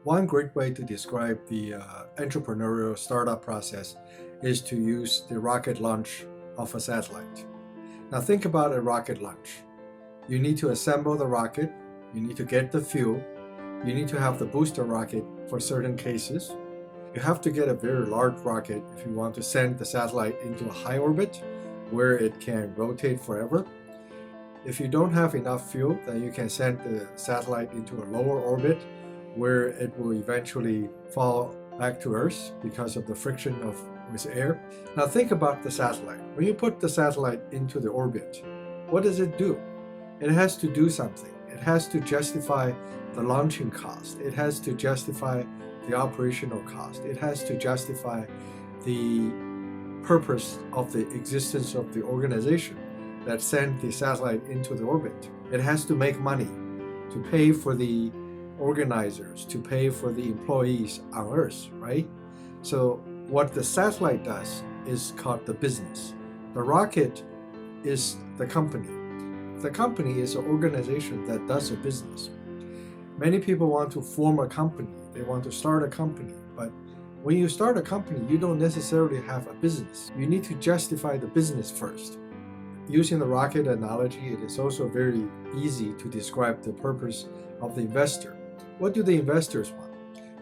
One great way to describe the entrepreneurial startup process is to use the rocket launch of a satellite. Now think about a rocket launch. You need to assemble the rocket, you need to get the fuel, you need to have the booster rocket for certain cases. You have to get a very large rocket if you want to send the satellite into a high orbit where it can rotate forever. If you don't have enough fuel, then you can send the satellite into a lower orbit where it will eventually fall back to Earth because of the friction with air. Now think about the satellite. When you put the satellite into the orbit, what does it do? It has to do something. It has to justify the launching cost. It has to justify the operational cost. It has to justify the purpose of the existence of the organization that sent the satellite into the orbit. It has to make money to pay for the organizers, to pay for the employees on Earth, right? So what the satellite does is called the business. The rocket is the company. The company is an organization that does a business. Many people want to form a company. They want to start a company. But when you start a company, you don't necessarily have a business. You need to justify the business first. Using the rocket analogy, it is also very easy to describe the purpose of the investor. What do the investors want?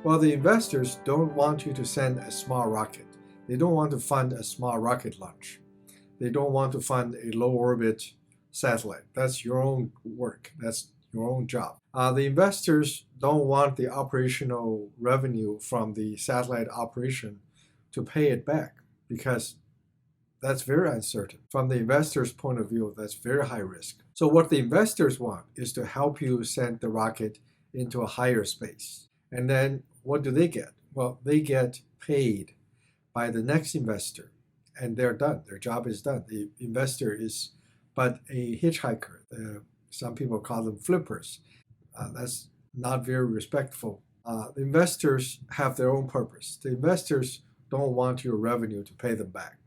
Well, the investors don't want you to send a small rocket. They don't want to fund a small rocket launch. They don't want to fund a low orbit satellite. That's your own work. That's your own job. The investors don't want the operational revenue from the satellite operation to pay it back because that's very uncertain. From the investor's point of view, that's very high risk. So what the investors want is to help you send the rocket into a higher space. And then what do they get? Well, they get paid by the next investor and they're done. Their job is done. The investor is but a hitchhiker. Some people call them flippers. That's not very respectful. The investors have their own purpose. The investors don't want your revenue to pay them back.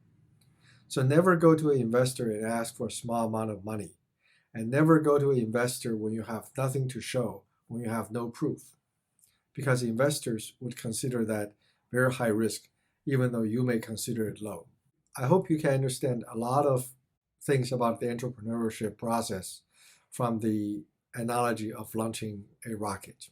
So never go to an investor and ask for a small amount of money. And never go to an investor when you have nothing to show, when you have no proof. Because investors would consider that very high risk, even though you may consider it low. I hope you can understand a lot of things about the entrepreneurship process from the analogy of launching a rocket.